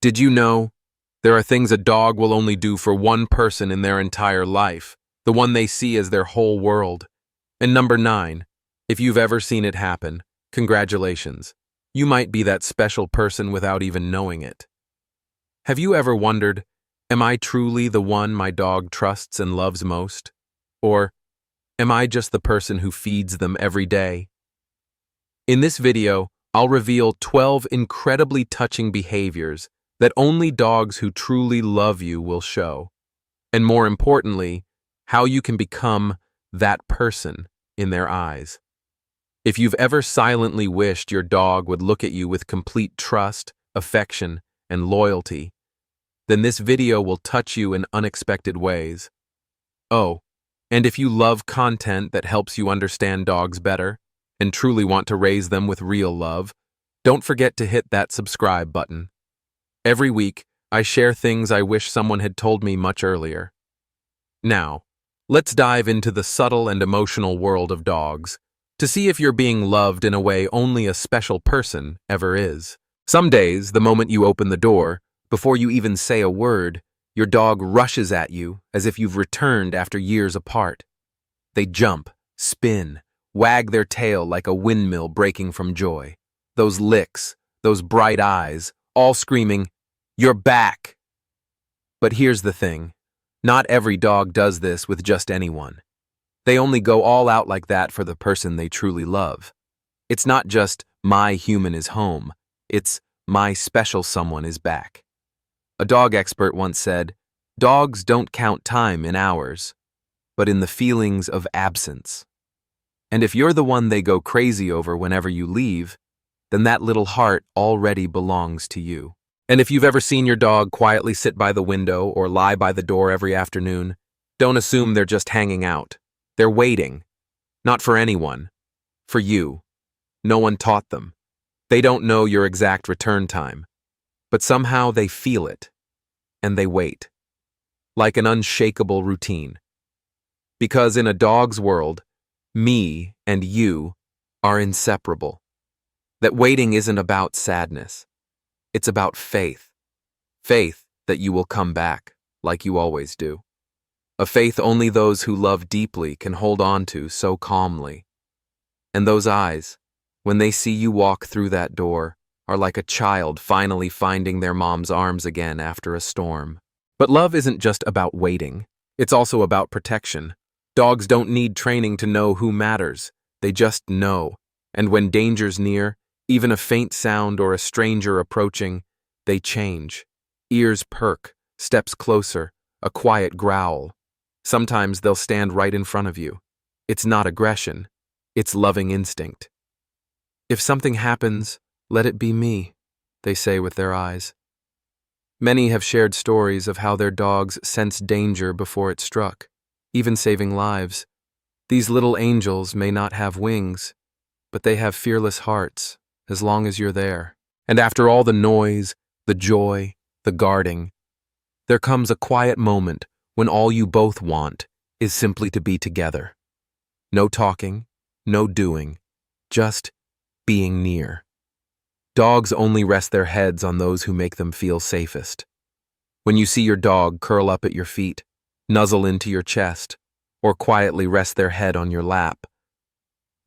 Did you know there are things a dog will only do for one person in their entire life, the one they see as their whole world? And number 9, if you've ever seen it happen, congratulations. You might be that special person without even knowing it. Have you ever wondered, am I truly the one my dog trusts and loves most? Or am I just the person who feeds them every day? In this video, I'll reveal 12 incredibly touching behaviors that only dogs who truly love you will show. And more importantly, how you can become that person in their eyes. If you've ever silently wished your dog would look at you with complete trust, affection, and loyalty, then this video will touch you in unexpected ways. Oh, and if you love content that helps you understand dogs better and truly want to raise them with real love, don't forget to hit that subscribe button. Every week, I share things I wish someone had told me much earlier. Now, let's dive into the subtle and emotional world of dogs to see if you're being loved in a way only a special person ever is. Some days, the moment you open the door, before you even say a word, your dog rushes at you as if you've returned after years apart. They jump, spin, wag their tail like a windmill breaking from joy. Those licks, those bright eyes, all screaming, "You're back!" But here's the thing. Not every dog does this with just anyone. They only go all out like that for the person they truly love. It's not just, my human is home. It's, my special someone is back. A dog expert once said, dogs don't count time in hours, but in the feelings of absence. And if you're the one they go crazy over whenever you leave, then that little heart already belongs to you. And if you've ever seen your dog quietly sit by the window or lie by the door every afternoon, don't assume they're just hanging out. They're waiting. Not for anyone. For you. No one taught them. They don't know your exact return time. But somehow they feel it. And they wait. Like an unshakable routine. Because in a dog's world, me and you are inseparable. That waiting isn't about sadness. It's about faith. Faith that you will come back, like you always do. A faith only those who love deeply can hold on to so calmly. And those eyes, when they see you walk through that door, are like a child finally finding their mom's arms again after a storm. But love isn't just about waiting. It's also about protection. Dogs don't need training to know who matters. They just know. And when danger's near, even a faint sound or a stranger approaching, they change. Ears perk, steps closer, a quiet growl. Sometimes they'll stand right in front of you. It's not aggression, it's loving instinct. If something happens, let it be me, they say with their eyes. Many have shared stories of how their dogs sensed danger before it struck, even saving lives. These little angels may not have wings, but they have fearless hearts, as long as you're there. And after all the noise, the joy, the guarding, there comes a quiet moment when all you both want is simply to be together. No talking, no doing, just being near. Dogs only rest their heads on those who make them feel safest. When you see your dog curl up at your feet, nuzzle into your chest, or quietly rest their head on your lap,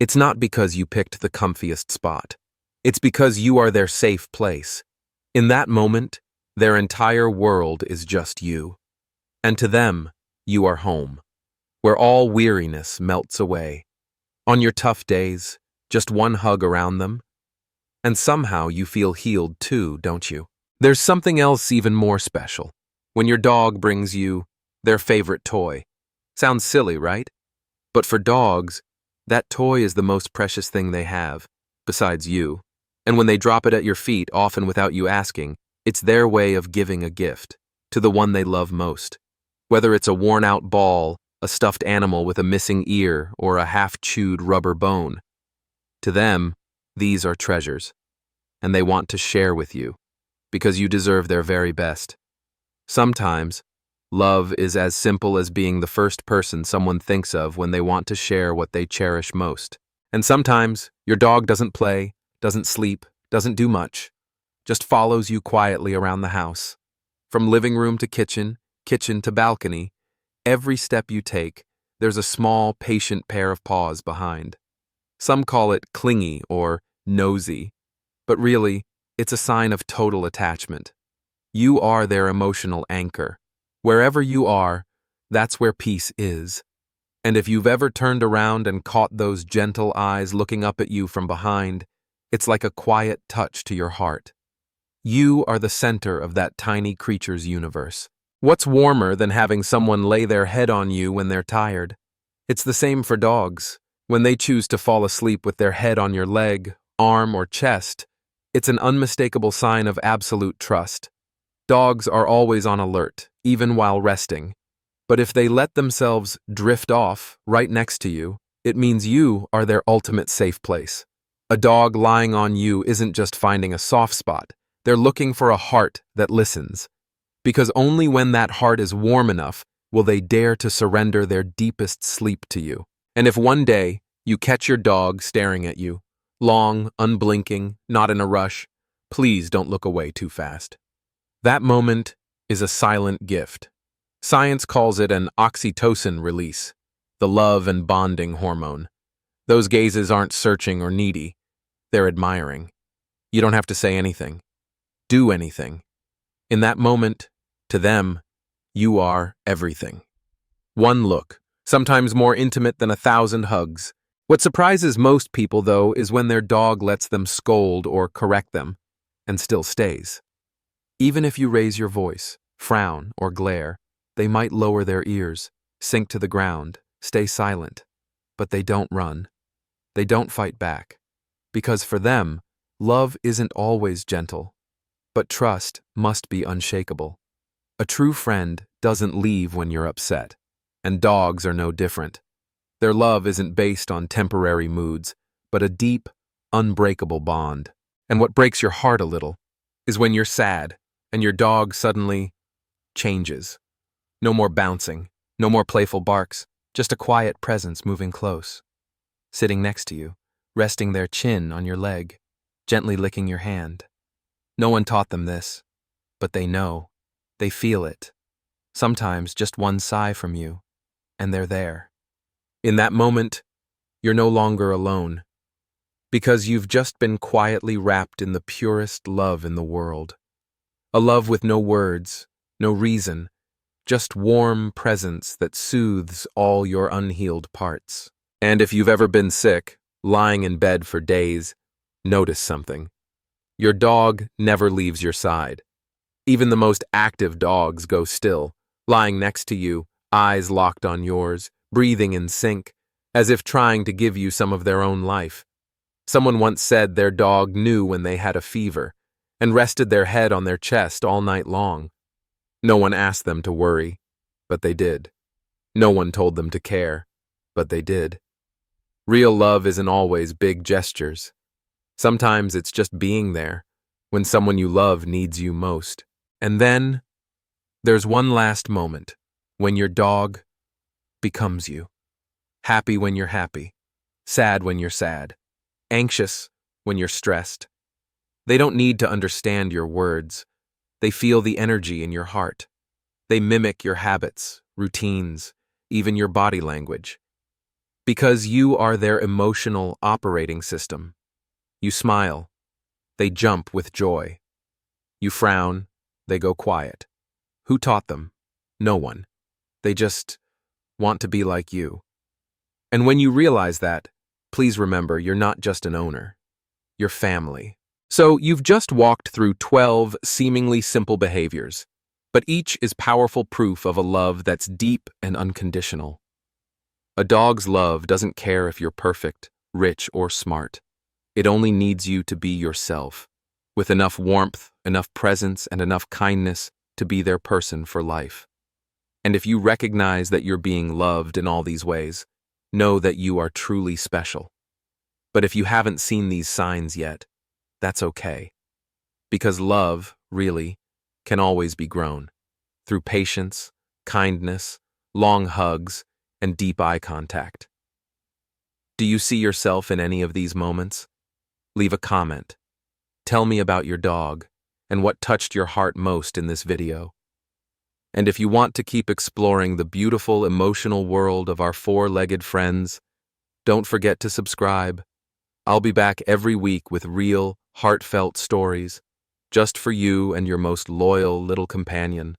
it's not because you picked the comfiest spot. It's because you are their safe place. In that moment, their entire world is just you. And to them, you are home, where all weariness melts away. On your tough days, just one hug around them, and somehow you feel healed too, don't you? There's something else even more special. When your dog brings you their favorite toy. Sounds silly, right? But for dogs, that toy is the most precious thing they have, besides you. And when they drop it at your feet, often without you asking, it's their way of giving a gift to the one they love most. Whether it's a worn-out ball, a stuffed animal with a missing ear, or a half-chewed rubber bone. To them, these are treasures, and they want to share with you, because you deserve their very best. Sometimes, love is as simple as being the first person someone thinks of when they want to share what they cherish most. And sometimes, your dog doesn't play, doesn't sleep, doesn't do much, just follows you quietly around the house. From living room to kitchen, kitchen to balcony, every step you take, there's a small, patient pair of paws behind. Some call it clingy or nosy, but really, it's a sign of total attachment. You are their emotional anchor. Wherever you are, that's where peace is. And if you've ever turned around and caught those gentle eyes looking up at you from behind, it's like a quiet touch to your heart. You are the center of that tiny creature's universe. What's warmer than having someone lay their head on you when they're tired? It's the same for dogs. When they choose to fall asleep with their head on your leg, arm, or chest, it's an unmistakable sign of absolute trust. Dogs are always on alert, even while resting. But if they let themselves drift off right next to you, it means you are their ultimate safe place. A dog lying on you isn't just finding a soft spot. They're looking for a heart that listens. Because only when that heart is warm enough will they dare to surrender their deepest sleep to you. And if one day you catch your dog staring at you, long, unblinking, not in a rush, please don't look away too fast. That moment is a silent gift. Science calls it an oxytocin release, the love and bonding hormone. Those gazes aren't searching or needy. They're admiring. You don't have to say anything. Do anything. In that moment, to them, you are everything. One look, sometimes more intimate than 1,000 hugs. What surprises most people, though, is when their dog lets them scold or correct them, and still stays. Even if you raise your voice, frown, or glare, they might lower their ears, sink to the ground, stay silent. But they don't run. They don't fight back. Because for them, love isn't always gentle. But trust must be unshakable. A true friend doesn't leave when you're upset, and dogs are no different. Their love isn't based on temporary moods, but a deep, unbreakable bond. And what breaks your heart a little is when you're sad and your dog suddenly changes. No more bouncing, no more playful barks, just a quiet presence moving close. Sitting next to you, resting their chin on your leg, gently licking your hand. No one taught them this, but they know. They feel it. Sometimes just one sigh from you, and they're there. In that moment, you're no longer alone, because you've just been quietly wrapped in the purest love in the world. A love with no words, no reason, just warm presence that soothes all your unhealed parts. And if you've ever been sick, lying in bed for days, notice something. Your dog never leaves your side. Even the most active dogs go still, lying next to you, eyes locked on yours, breathing in sync, as if trying to give you some of their own life. Someone once said their dog knew when they had a fever and rested their head on their chest all night long. No one asked them to worry, but they did. No one told them to care, but they did. Real love isn't always big gestures. Sometimes it's just being there when someone you love needs you most. And then there's one last moment when your dog becomes you. Happy when you're happy, sad when you're sad, anxious when you're stressed. They don't need to understand your words. They feel the energy in your heart. They mimic your habits, routines, even your body language. Because you are their emotional operating system. You smile. They jump with joy. You frown. They go quiet. Who taught them? No one. They just want to be like you. And when you realize that, please remember you're not just an owner. You're family. So you've just walked through 12 seemingly simple behaviors, but each is powerful proof of a love that's deep and unconditional. A dog's love doesn't care if you're perfect, rich, or smart. It only needs you to be yourself, with enough warmth, enough presence, and enough kindness to be their person for life. And if you recognize that you're being loved in all these ways, know that you are truly special. But if you haven't seen these signs yet, that's okay. Because love, really, can always be grown through patience, kindness, long hugs, and deep eye contact. Do you see yourself in any of these moments? Leave a comment. Tell me about your dog, and what touched your heart most in this video. And if you want to keep exploring the beautiful emotional world of our four-legged friends, don't forget to subscribe. I'll be back every week with real, heartfelt stories, just for you and your most loyal little companion.